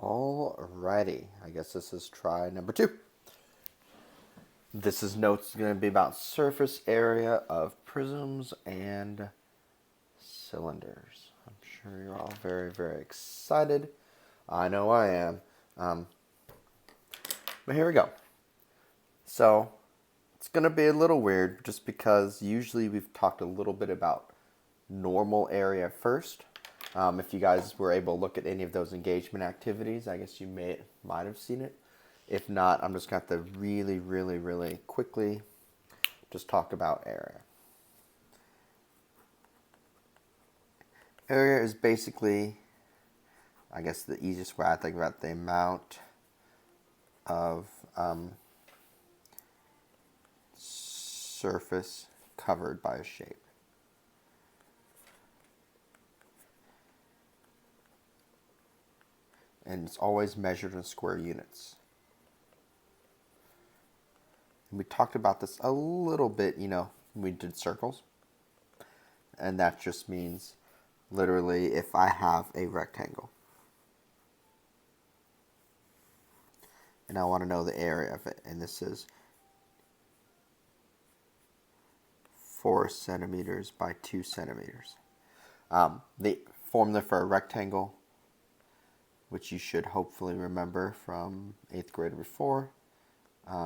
Alrighty, I guess this is try number 2. This is notes going to be about surface area of prisms and cylinders. I'm sure you're all very, very excited. I know I am. But here we go. So, it's going to be a little weird just because usually we've talked a little bit about normal area first. If you guys were able to look at any of those engagement activities, I guess you might have seen it. If not, I'm just going to have to really quickly just talk about area. Area is basically, I guess the easiest way I think about the amount of surface covered by a shape. And it's always measured in square units. And we talked about this a little bit, when we did circles. And that just means literally if I have a rectangle and I want to know the area of it, and this is 4 centimeters by 2 centimeters. The formula for a rectangle, which you should hopefully remember from 8th grade before,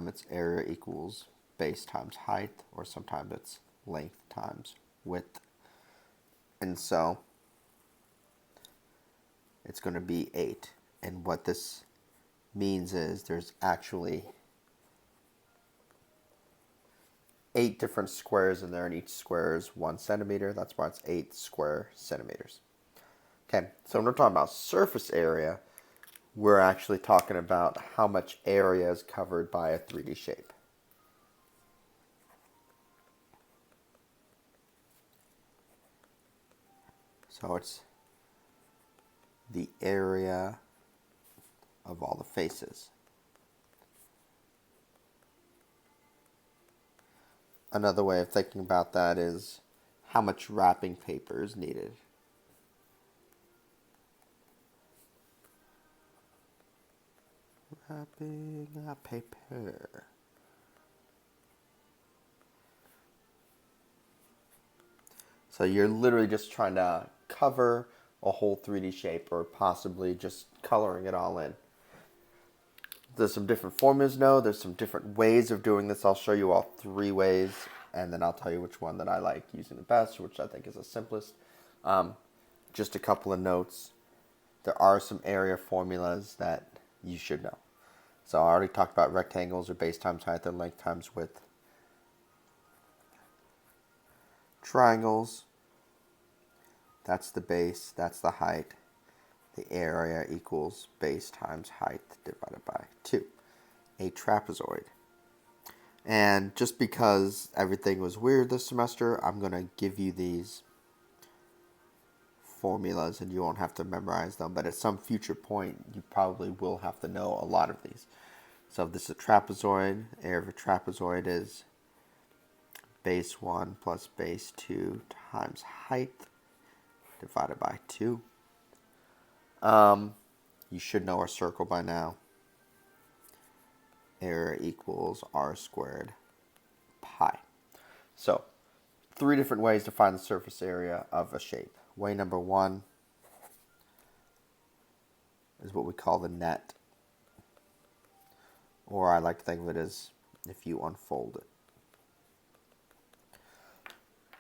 it's area equals base times height, or sometimes it's length times width. And so it's going to be 8. And what this means is there's actually 8 different squares in there, and each square is 1 centimeter. That's why it's 8 square centimeters. Okay, so when we're talking about surface area, we're actually talking about how much area is covered by a 3D shape. So it's the area of all the faces. Another way of thinking about that is how much wrapping paper is needed. Wrapping paper. So you're literally just trying to cover a whole 3D shape, or possibly just coloring it all in. There's some different formulas now. There's some different ways of doing this. I'll show you all 3 ways, and then I'll tell you which one that I like using the best, which I think is the simplest. Just a couple of notes. There are some area formulas that you should know. So I already talked about rectangles are base times height and length times width. Triangles, that's the base, that's the height. The area equals base times height divided by 2. A trapezoid. And just because everything was weird this semester, I'm going to give you these formulas and you won't have to memorize them. But at some future point, you probably will have to know a lot of these. So if this is a trapezoid, area of a trapezoid is base 1 plus base 2 times height divided by 2. You should know our circle by now. Area equals r squared pi. So 3 different ways to find the surface area of a shape. Way number 1 is what we call the net. Or I like to think of it as if you unfold it.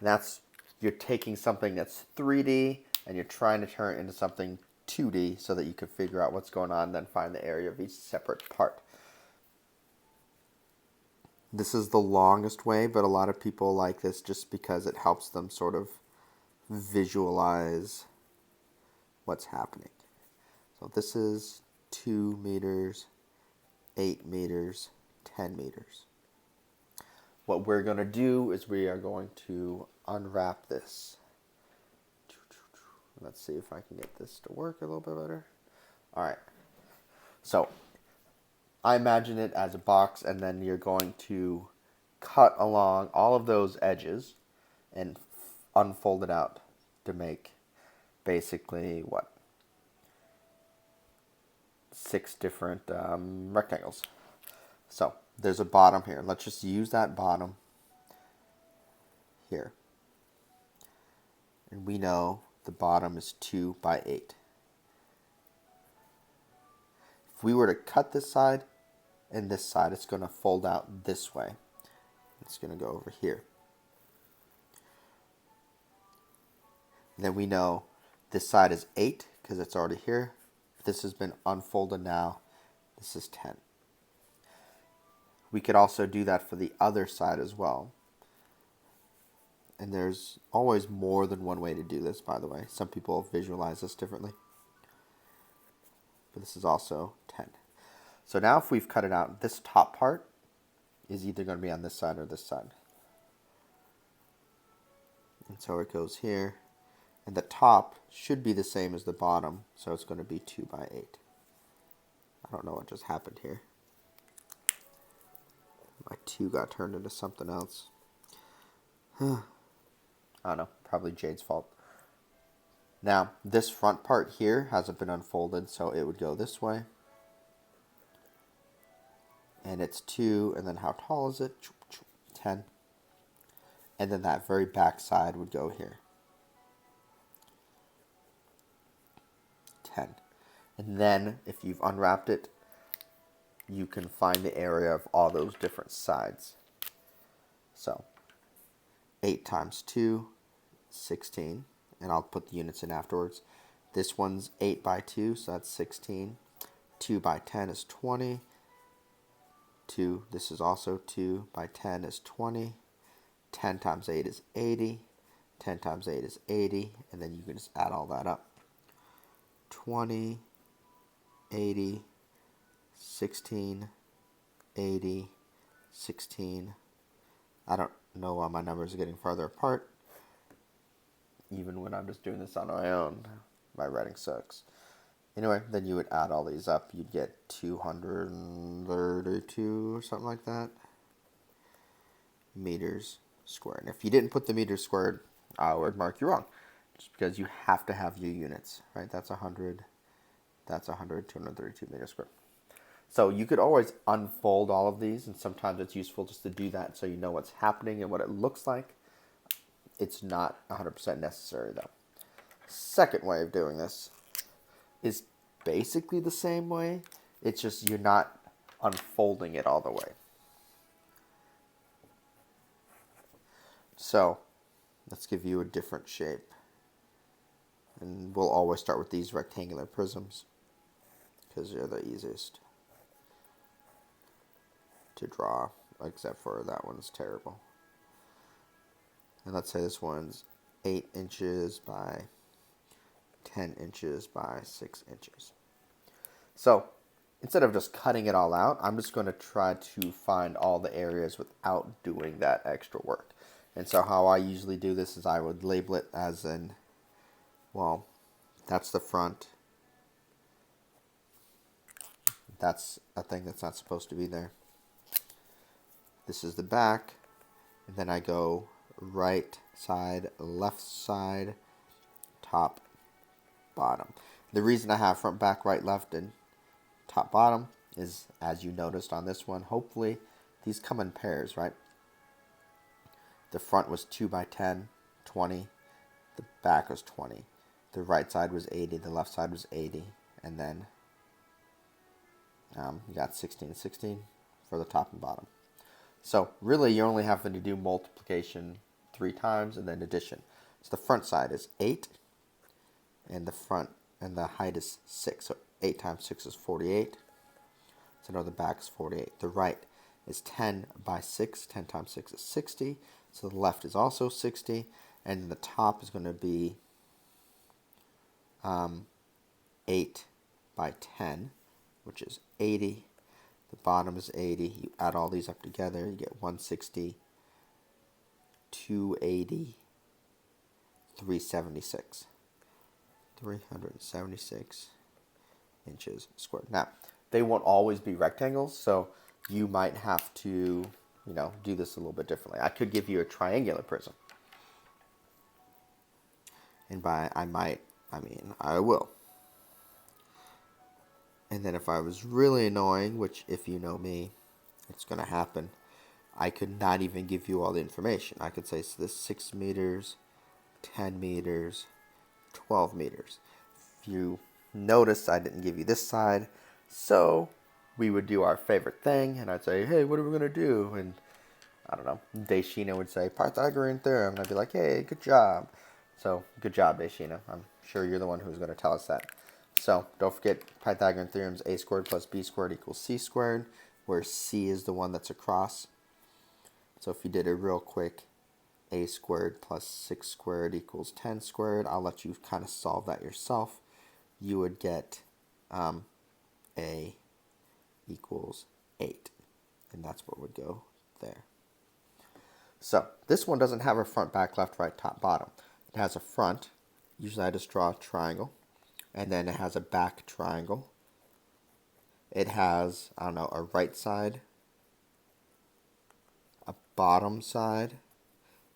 That's, you're taking something that's 3D and you're trying to turn it into something 2D so that you can figure out what's going on and then find the area of each separate part. This is the longest way, but a lot of people like this just because it helps them sort of visualize what's happening. So this is 2 meters, 8 meters, 10 meters. What we're going to do is we are going to unwrap this. Let's see if I can get this to work a little bit better. All right. So I imagine it as a box, and then you're going to cut along all of those edges and unfold it out to make basically what? 6 different rectangles. So there's a bottom here. Let's just use that bottom here. And we know the bottom is 2 by 8. If we were to cut this side and this side, it's going to fold out this way. It's going to go over here. And then we know this side is 8 because it's already here. This has been unfolded now. This is 10. We could also do that for the other side as well. And there's always more than one way to do this, by the way. Some people visualize this differently. But this is also 10. So now if we've cut it out, this top part is either going to be on this side or this side. And so it goes here. And the top should be the same as the bottom, so it's going to be 2 by 8. I don't know what just happened here. My 2 got turned into something else. I don't know, probably Jade's fault. Now, this front part here hasn't been unfolded, so it would go this way. And it's 2, and then how tall is it? 10. And then that very back side would go here. 10. And then, if you've unwrapped it, you can find the area of all those different sides. So, 8 times 2, 16. And I'll put the units in afterwards. This one's 8 by 2, so that's 16. 2 by 10 is 20. 2, this is also 2 by 10 is 20. 10 times 8 is 80. 10 times 8 is 80. And then you can just add all that up. 20, 80, 16, 80, 16. I don't know why my numbers are getting farther apart. Even when I'm just doing this on my own, my writing sucks. Anyway, then you would add all these up. You'd get 232 or something like that meters squared. And if you didn't put the meters squared, I would mark you wrong. Just because you have to have your units, right? That's 100, that's 100, 232 meters squared. So you could always unfold all of these, and sometimes it's useful just to do that so you know what's happening and what it looks like. It's not 100% necessary though. Second way of doing this is basically the same way. It's just you're not unfolding it all the way. So let's give you a different shape. And we'll always start with these rectangular prisms because they're the easiest to draw, except for that one's terrible. And let's say this one's 8 inches by 10 inches by 6 inches. So instead of just cutting it all out, I'm just going to try to find all the areas without doing that extra work. And so how I usually do this is I would label it as in, well, that's the front. That's a thing that's not supposed to be there. This is the back. And then I go right side, left side, top, bottom. The reason I have front, back, right, left, and top, bottom is, as you noticed on this one, hopefully these come in pairs, right? The front was 2 by 10, 20. The back was 20. The right side was 80. The left side was 80. And then you got 16, 16 for the top and bottom. So really you're only having to do multiplication 3 times and then addition. So the front side is 8. And the front and the height is 6. So 8 times 6 is 48. So now the back is 48. The right is 10 by 6. 10 times 6 is 60. So the left is also 60. And then the top is going to be 8 by 10, which is 80. The bottom is 80. You add all these up together, you get 160, 280, 376. 376 inches squared. Now, they won't always be rectangles, so you might have to, do this a little bit differently. I could give you a triangular prism. And by I will. And then if I was really annoying, which if you know me, it's going to happen, I could not even give you all the information. I could say, so this 6 meters, 10 meters, 12 meters. If you notice, I didn't give you this side, so we would do our favorite thing, and I'd say, hey, what are we going to do? And I don't know, Deshina would say, Pythagorean theorem, and I'd be like, hey, good job. So, good job, Deshina. I'm sure you're the one who's going to tell us that. So, don't forget Pythagorean theorem's a squared plus b squared equals c squared, where c is the one that's across. So, if you did a real quick a squared plus 6 squared equals 10 squared, I'll let you kind of solve that yourself. You would get a equals 8, and that's what would go there. So, this one doesn't have a front, back, left, right, top, bottom. It has a front. Usually I just draw a triangle. And then it has a back triangle. It has, I don't know, a right side, a bottom side,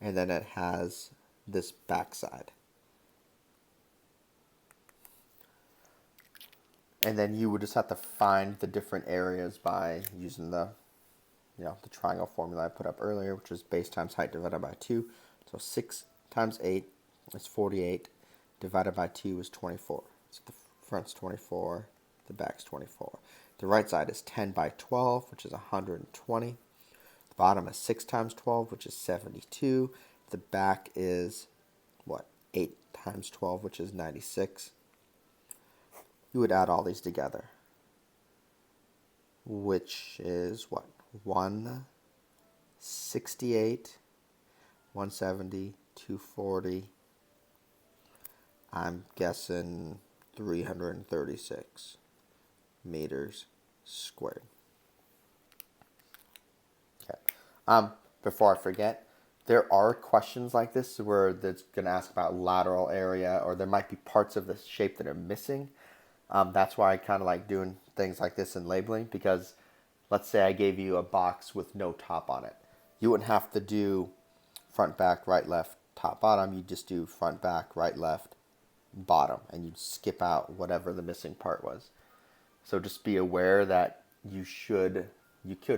and then it has this back side. And then you would just have to find the different areas by using the triangle formula I put up earlier, which is base times height divided by 2. So 6 times 8 is 48, divided by 2 is 24. So the front's 24, the back's 24. The right side is 10 by 12, which is 120. The bottom is 6 times 12, which is 72. The back is, 8 times 12, which is 96. You would add all these together, which is 168, 170, 240. I'm guessing 336 meters squared. Okay. Before I forget, there are questions like this where it's going to ask about lateral area, or there might be parts of the shape that are missing. That's why I kind of like doing things like this in labeling, because let's say I gave you a box with no top on it. You wouldn't have to do front, back, right, left, top, bottom. You just do front, back, right, left, bottom, and you'd skip out whatever the missing part was. So just be aware that you could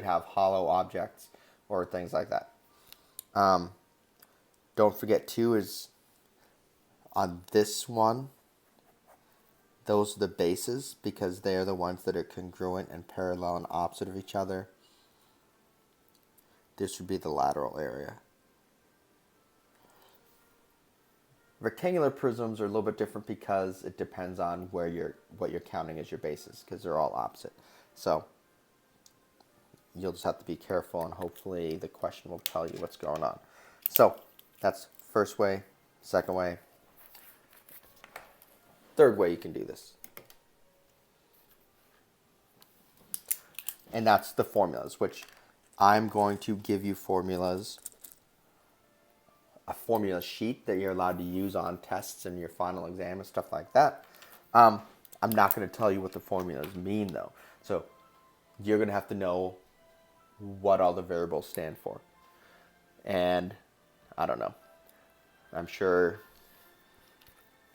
have hollow objects or things like that. Don't forget too is on this one, those are the bases because they're the ones that are congruent and parallel and opposite of each other. This would be the lateral area. Rectangular prisms are a little bit different because it depends on what you're counting as your bases, because they're all opposite. So you'll just have to be careful, and hopefully the question will tell you what's going on. So that's first way, second way, third way you can do this. And that's the formulas, which I'm going to give you formulas, a formula sheet that you're allowed to use on tests and your final exam and stuff like that. I'm not going to tell you what the formulas mean, though. So you're going to have to know what all the variables stand for. And I don't know. I'm sure,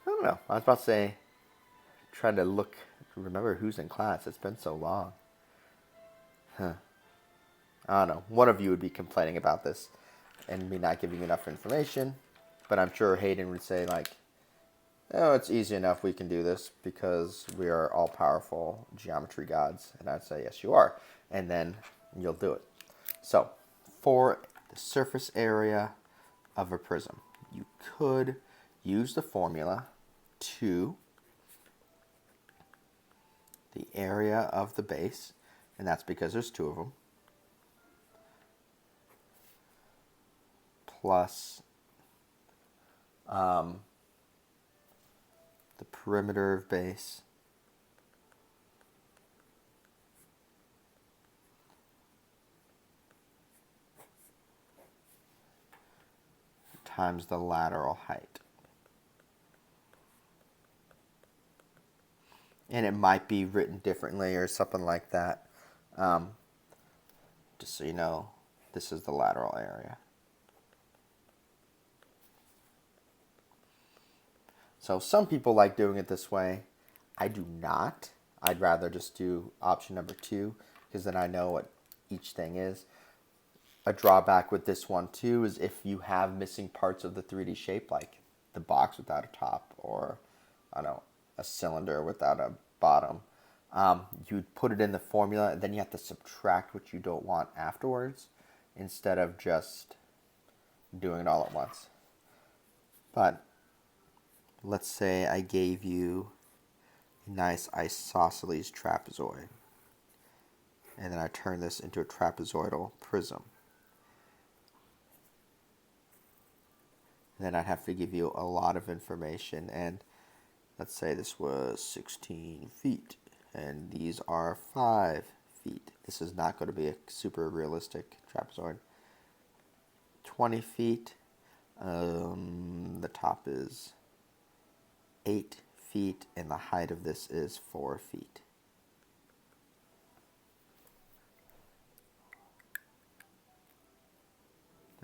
I don't know. I was about to say, try to remember who's in class. It's been so long. I don't know. One of you would be complaining about this and me not giving enough information. But I'm sure Hayden would say, like, oh, it's easy enough. We can do this because we are all-powerful geometry gods. And I'd say, yes, you are. And then you'll do it. So, for the surface area of a prism, you could use the formula to the area of the base, and that's because there's two of them, plus the perimeter of base times the lateral height. And it might be written differently or something like that. Just so you know, this is the lateral area. So some people like doing it this way. I do not. I'd rather just do option number 2 because then I know what each thing is. A drawback with this one too is if you have missing parts of the 3D shape, like the box without a top, or I don't know, a cylinder without a bottom, you'd put it in the formula and then you have to subtract what you don't want afterwards instead of just doing it all at once. But let's say I gave you a nice isosceles trapezoid, and then I turn this into a trapezoidal prism. Then I'd have to give you a lot of information, and let's say this was 16 feet, and these are 5 feet. This is not going to be a super realistic trapezoid. 20 feet, the top is 8 feet, and the height of this is 4 feet.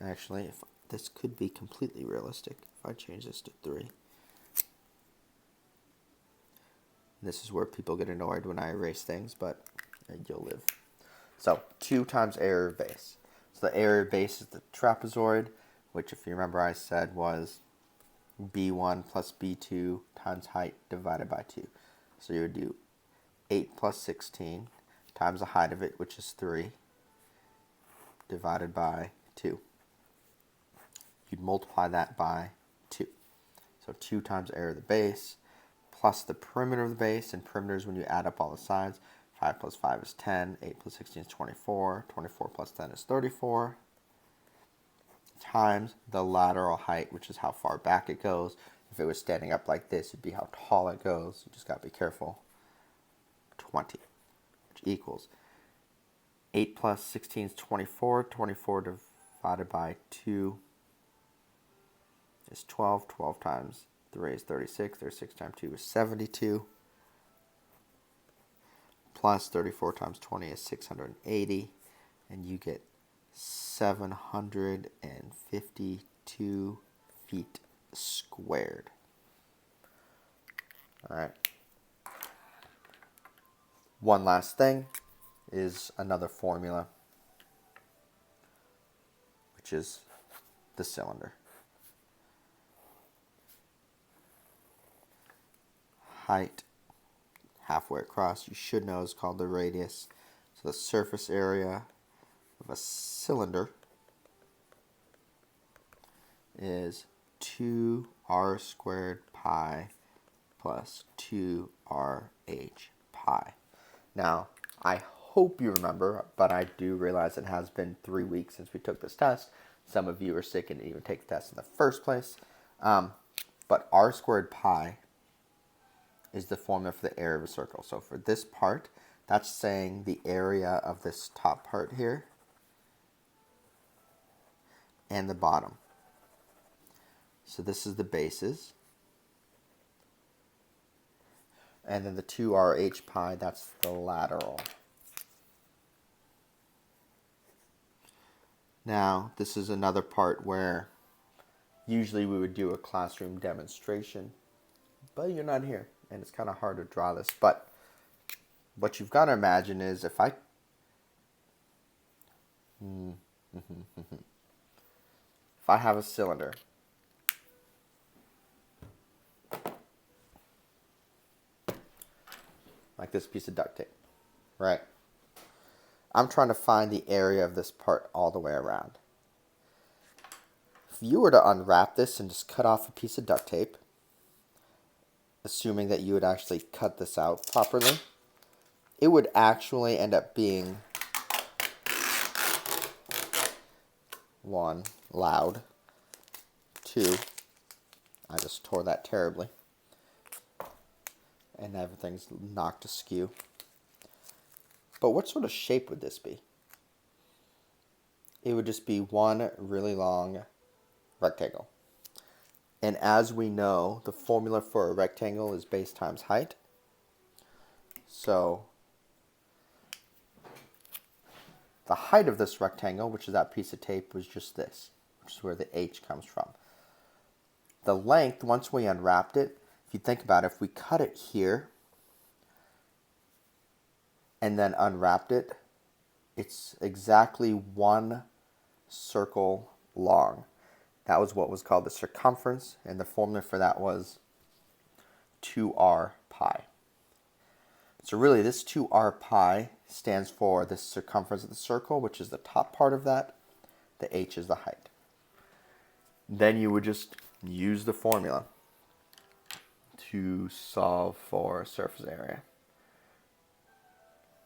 Actually, if this could be completely realistic if I change this to 3. This is where people get annoyed when I erase things, but you'll live. So 2 times area of base. So the area of base is the trapezoid, which if you remember I said was b1 plus b2 times height divided by 2. So you would do 8 plus 16 times the height of it, which is 3, divided by 2. You'd multiply that by 2. So 2 times area of the base plus the perimeter of the base, and perimeter is when you add up all the sides. 5 plus 5 is 10, 8 plus 16 is 24, 24 plus 10 is 34, times the lateral height, which is how far back it goes. If it was standing up like this, it'd be how tall it goes. You just got to be careful. 20, which equals 8 plus 16 is 24, 24 divided by 2 is 12. 12 times 3 is 36. 36 times 2 is 72. Plus 34 times 20 is 680. And you get 752 feet squared. All right. One last thing is another formula, which is the cylinder. Height halfway across, you should know, is called the radius. So the surface area of a cylinder is 2r squared pi plus 2rh pi. Now, I hope you remember, but I do realize it has been 3 weeks since we took this test. Some of you are sick and didn't even take the test in the first place. But r squared pi is the formula for the area of a circle. So for this part, that's saying the area of this top part here and the bottom. So this is the bases. And then the 2rh pi, that's the lateral. Now, this is another part where usually we would do a classroom demonstration, but you're not here, and it's kind of hard to draw this. But what you've got to imagine is if I have a cylinder, like this piece of duct tape, right? I'm trying to find the area of this part all the way around. If you were to unwrap this and just cut off a piece of duct tape, assuming that you would actually cut this out properly, it would actually end up being 1, loud, 2, I just tore that terribly, and everything's knocked askew. But what sort of shape would this be? It would just be one really long rectangle. And as we know, the formula for a rectangle is base times height. So the height of this rectangle, which is that piece of tape, was just this, which is where the h comes from. The length, once we unwrapped it, if you think about it, if we cut it here, and then unwrapped it, it's exactly 1 circle long. That was what was called the circumference, and the formula for that was 2r pi. So really, this 2r pi stands for the circumference of the circle, which is the top part of that. The h is the height. Then you would just use the formula to solve for surface area.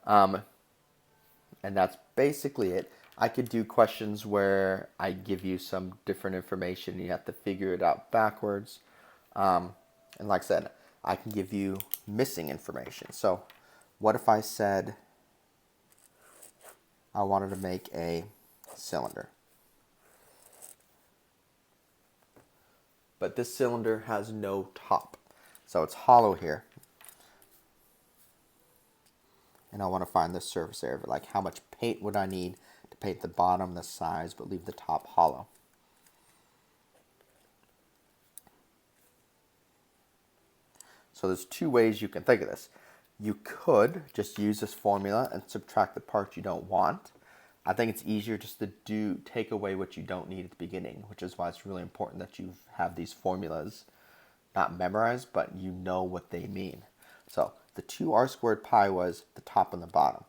And that's basically it. I could do questions where I give you some different information. You have to figure it out backwards. And like I said, I can give you missing information. So what if I said I wanted to make a cylinder? But this cylinder has no top. So it's hollow here. And I want to find the surface area, like how much paint would I need to paint the bottom, the sides, but leave the top hollow. So there's 2 ways you can think of this. You could just use this formula and subtract the parts you don't want. I think it's easier just to take away what you don't need at the beginning, which is why it's really important that you have these formulas not memorized, but you know what they mean. So the 2r squared pi was the top and the bottom.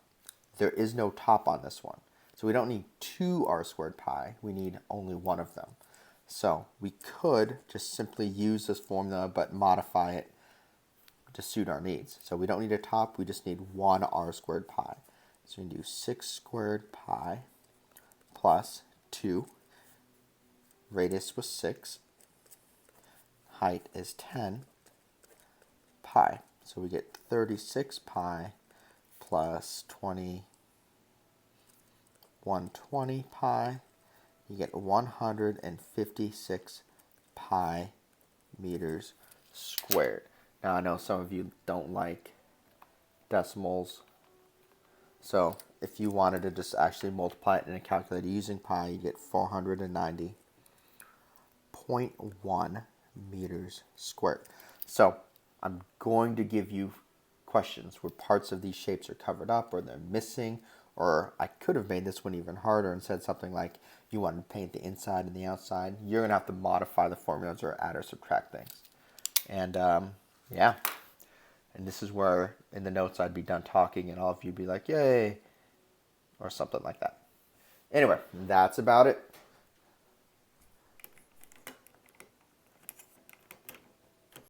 There is no top on this one. So we don't need 2r squared pi. We need only one of them. So we could just simply use this formula but modify it to suit our needs. So we don't need a top. We just need 1r squared pi. So we can do 6 squared pi plus 2. Radius was 6. Height is 10 pi. So we get 36 pi plus 120 pi. You get 156 pi meters squared. Now I know some of you don't like decimals. So if you wanted to just actually multiply it in a calculator using pi, you get 490.1 meters squared. So I'm going to give you questions where parts of these shapes are covered up or they're missing, or I could have made this one even harder and said something like you want to paint the inside and the outside. You're going to have to modify the formulas or add or subtract things. And yeah, and this is where in the notes I'd be done talking and all of you'd be like, yay, or something like that. Anyway, that's about it.